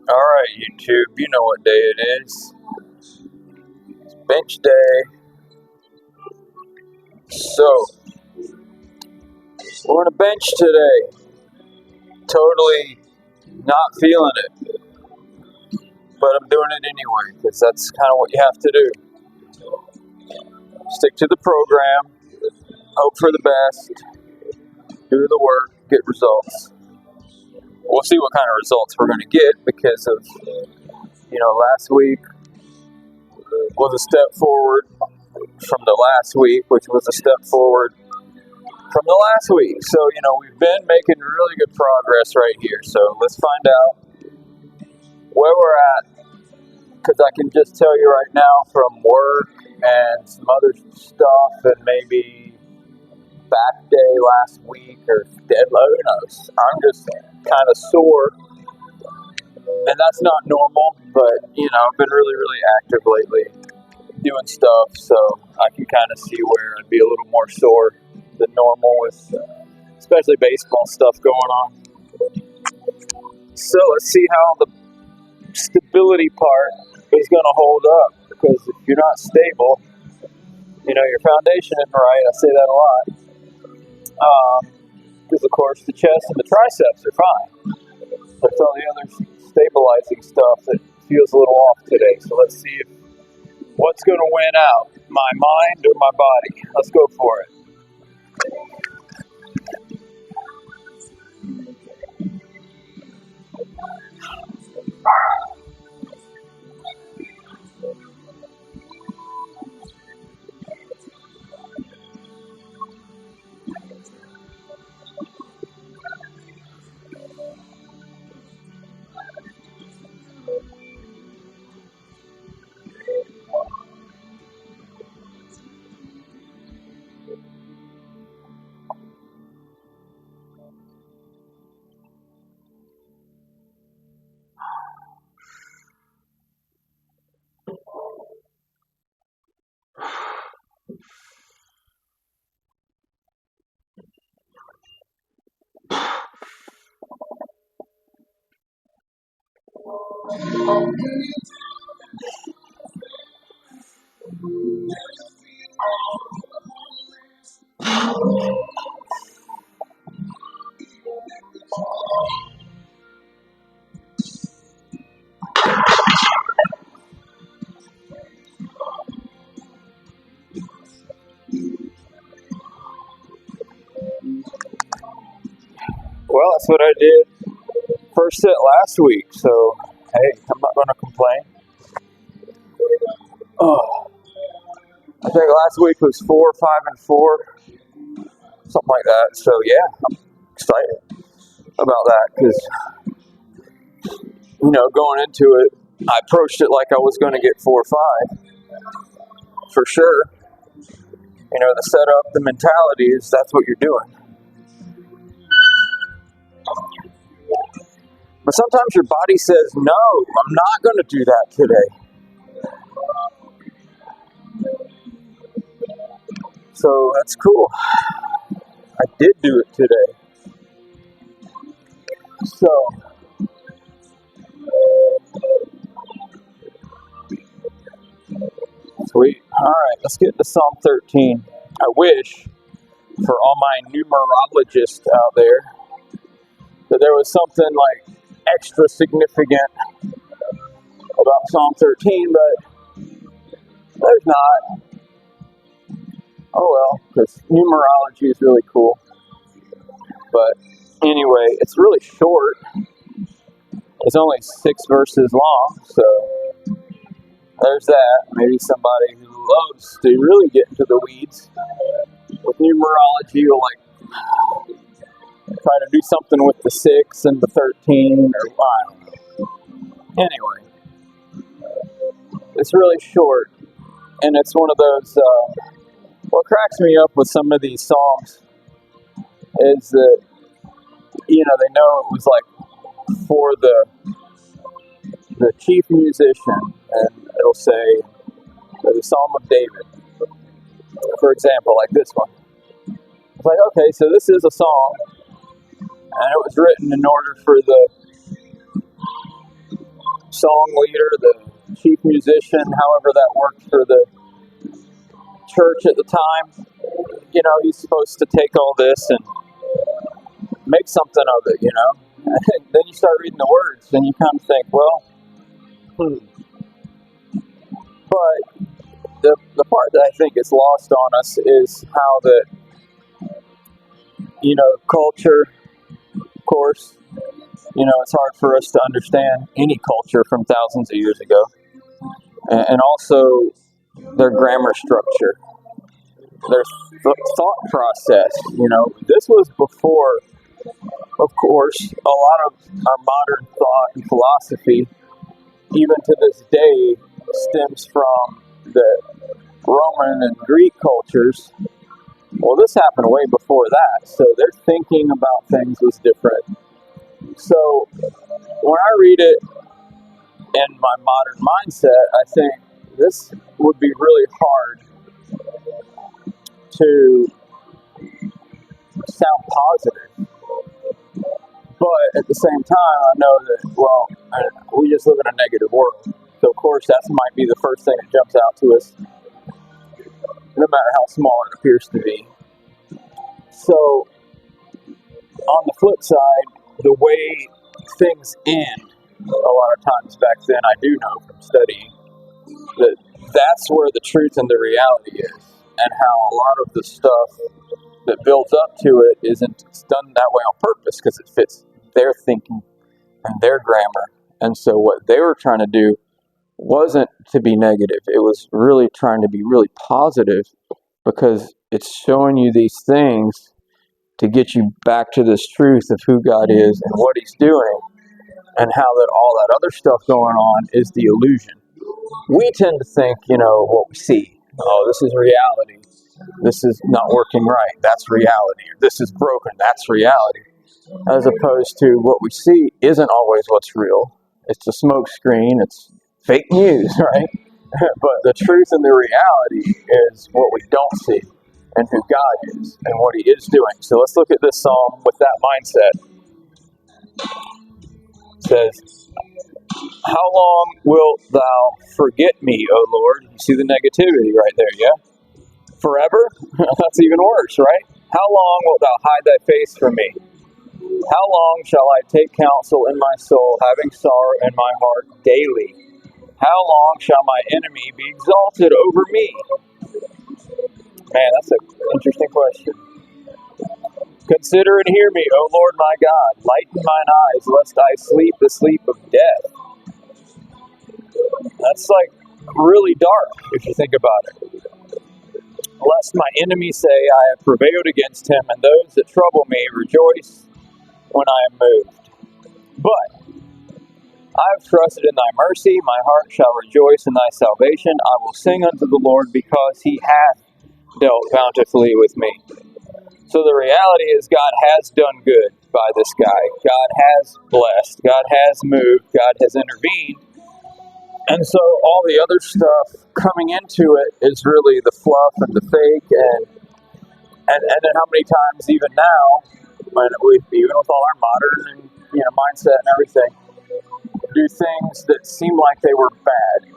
Alright, YouTube, you know what day it is. It's bench day. So, we're on a bench today. Totally not feeling it, but I'm doing it anyway because that's kind of what you have to do. Stick to the program, hope for the best, do the work, get results. We'll see what kind of results we're going to get because of, last week was a step forward from the last week, which was a step forward from the last week. So, we've been making really good progress right here. So let's find out where we're at, because I can just tell you right now from work and some other stuff and maybe back day last week or dead low knows. I'm just kind of sore, and that's not normal, but I've been really, really active lately doing stuff, so I can kind of see where I'd be a little more sore than normal with especially baseball stuff going on. So let's see how the stability part is going to hold up, because if you're not stable, your foundation isn't right. I say that a lot. Because of course the chest and the triceps are fine. It's all the other stabilizing stuff that feels a little off today. So let's see what's going to win out, my mind or my body. Let's go for it. Well, that's what I did first set last week. So, hey, I'm not going to complain. Oh, I think last week was 4, 5, and 4, something like that. So, yeah, I'm excited about that because, going into it, I approached it like I was going to get 4 or 5 for sure. The setup, the mentality is that's what you're doing. But sometimes your body says, no, I'm not going to do that today. So that's cool. I did do it today. So, sweet. All right, let's get to Psalm 13. I wish for all my numerologists out there that there was something like extra significant about Psalm 13, but there's not. Oh well, because numerology is really cool. But anyway, it's really short. It's only 6 verses long, so there's that. Maybe somebody who loves to really get into the weeds with numerology will try to do something with the 6 and the 13 or I don't know. Anyway, it's really short, and it's one of those. What cracks me up with some of these psalms is that they know it was like for the chief musician, and it'll say the Psalm of David, for example, like this one. It's like, okay, so this is a psalm, and it was written in order for the song leader, the chief musician, however that worked for the church at the time. He's supposed to take all this and make something of it, And then you start reading the words, and you kind of think, well, But the part that I think is lost on us is how that, culture, of course, it's hard for us to understand any culture from thousands of years ago. And also their grammar structure, their thought process. This was before, of course, a lot of our modern thought and philosophy, even to this day, stems from the Roman and Greek cultures. Well, this happened way before that, so their thinking about things was different. So when I read it in my modern mindset, I think this would be really hard to sound positive. But at the same time, I know that, we just live in a negative world. So, of course, that might be the first thing that jumps out to us, no matter how small it appears to be. So, on the flip side, the way things end, a lot of times back then, I do know from studying, that that's where the truth and the reality is, and how a lot of the stuff that builds up to it isn't done that way on purpose because it fits their thinking and their grammar. And so what they were trying to do wasn't to be negative. It was really trying to be really positive, because it's showing you these things to get you back to this truth of who God is and what He's doing, and how that all that other stuff going on is the illusion. We tend to think, what we see. Oh, this is reality. This is not working right. That's reality. Or this is broken. That's reality. As opposed to what we see isn't always what's real. It's a smoke screen. It's fake news, right? But the truth and the reality is what we don't see, and who God is and what He is doing. So let's look at this psalm with that mindset. It says, "How long wilt thou forget me, O Lord?" You see the negativity right there, yeah? Forever? That's even worse, right? How long wilt thou hide thy face from me? How long shall I take counsel in my soul, having sorrow in my heart daily? How long shall my enemy be exalted over me? Man, that's an interesting question. Consider and hear me, O Lord my God. Lighten mine eyes, lest I sleep the sleep of death. That's like really dark if you think about it. Lest my enemies say, I have prevailed against him, and those that trouble me rejoice when I am moved. But I have trusted in thy mercy, my heart shall rejoice in thy salvation. I will sing unto the Lord, because he hath dealt bountifully with me. So the reality is God has done good by this guy. God has blessed. God has moved. God has intervened. And so all the other stuff coming into it is really the fluff and the fake. And then how many times even now, even with all our modern and mindset and everything, do things that seem like they were bad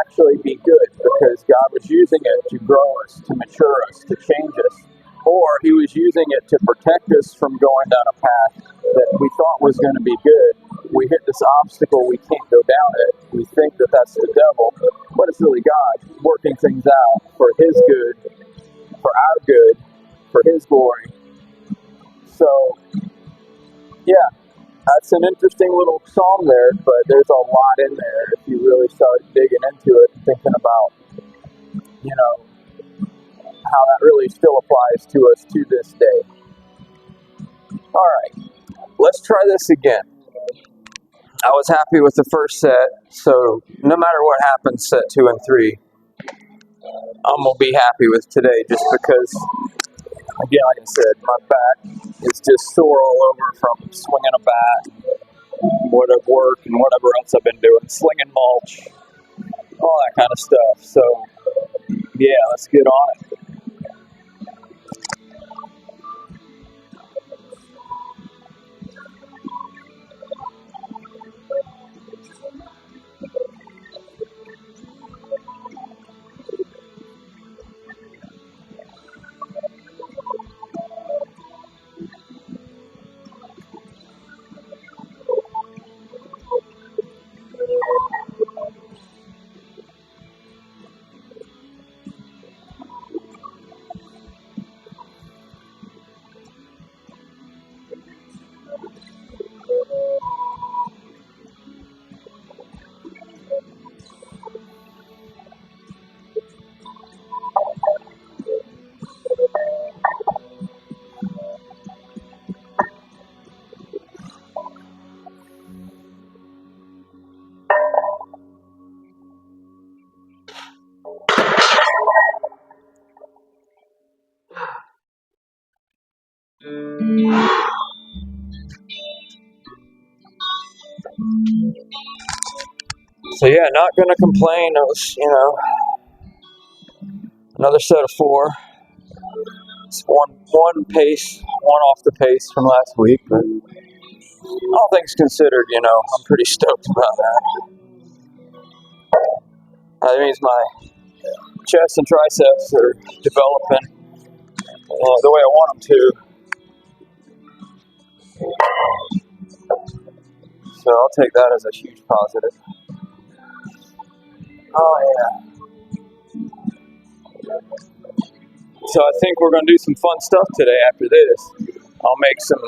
actually be good, because God was using it to grow us, to mature us, to change us. Or He was using it to protect us from going down a path that we thought was going to be good. We hit this obstacle, we can't go down it. We think that that's the devil, but it's really God working things out for His good, for our good, for His glory. So, yeah, that's an interesting little psalm there, but there's a lot in there if you really start digging into it and thinking about, how that really still applies to us to this day. All right, let's try this again. I was happy with the first set, so no matter what happens, set 2 and 3, I'm going to be happy with today, just because, again, like I said, my back is just sore all over from swinging a bat, whatever work and whatever else I've been doing, slinging mulch, all that kind of stuff. So, yeah, let's get on it. So yeah, not gonna complain. It was, another set of 4. It's one pace, one off the pace from last week, but all things considered, I'm pretty stoked about that. That means my chest and triceps are developing the way I want them to. So I'll take that as a huge positive. Oh yeah. So I think we're gonna do some fun stuff today. After this, I'll make some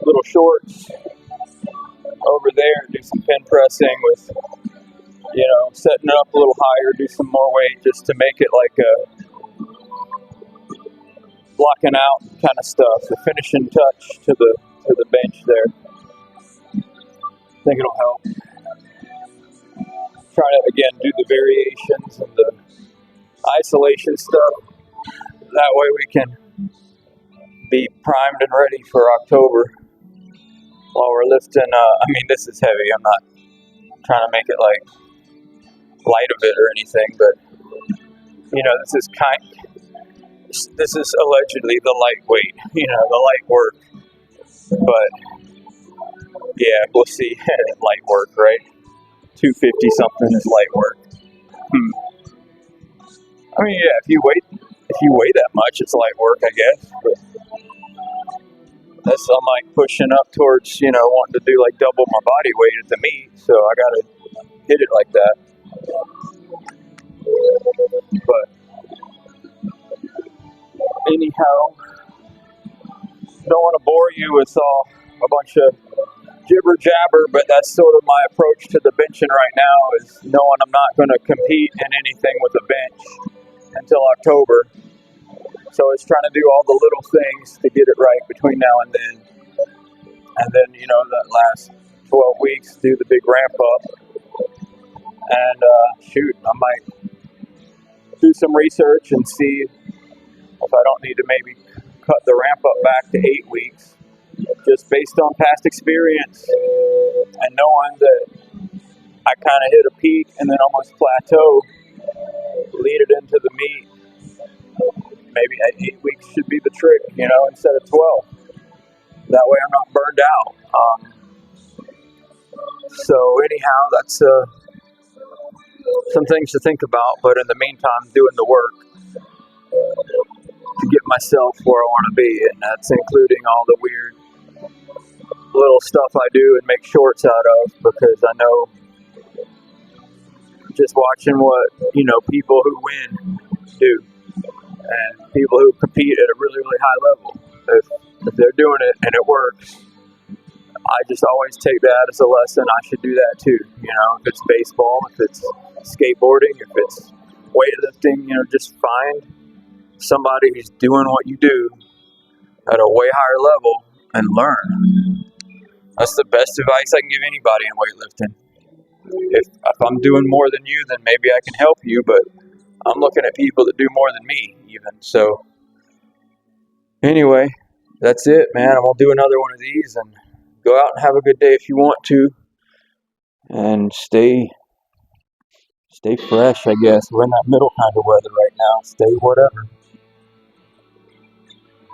little shorts over there, do some pin pressing with, setting it up a little higher, do some more weight just to make it like a blocking out kind of stuff, the finishing touch to the bench there. I think it'll help. Try to again do the variations and the isolation stuff. That way we can be primed and ready for October while we're lifting. This is heavy. I'm not trying to make it like light of it or anything, but this is allegedly the lightweight, the light work. But yeah, we'll see. Light work, right? 250 something is light work. Yeah, if you weigh that much, it's light work, I guess. But I'm like pushing up towards, wanting to do like double my body weight at the meet, so I gotta hit it like that. But anyhow, don't want to bore you with a bunch of jibber jabber, but that's sort of my approach to the benching right now, is knowing I'm not going to compete in anything with a bench until October. So it's trying to do all the little things to get it right between now and then. And then, that last 12 weeks, do the big ramp up. And I might do some research and see if I don't need to maybe cut the ramp up back to 8 weeks, just based on past experience and knowing that I kind of hit a peak and then almost plateau, lead it into the meet. Maybe 8 weeks should be the trick, instead of 12. That way I'm not burned out. So anyhow, that's some things to think about. But in the meantime, doing the work to get myself where I want to be, and that's including all the weird little stuff I do and make shorts out of, because I know just watching what people who win do, and people who compete at a really, really high level, if they're doing it and it works, I just always take that as a lesson. I should do that too. If it's baseball, if it's skateboarding, if it's weightlifting, just find somebody who's doing what you do at a way higher level and learn. That's the best advice I can give anybody in weightlifting. If I'm doing more than you, then maybe I can help you, but I'm looking at people that do more than me even. So anyway, that's it, man. I'm going to do another one of these and go out and have a good day if you want to. And stay fresh, I guess. We're in that middle kind of weather right now. Stay whatever.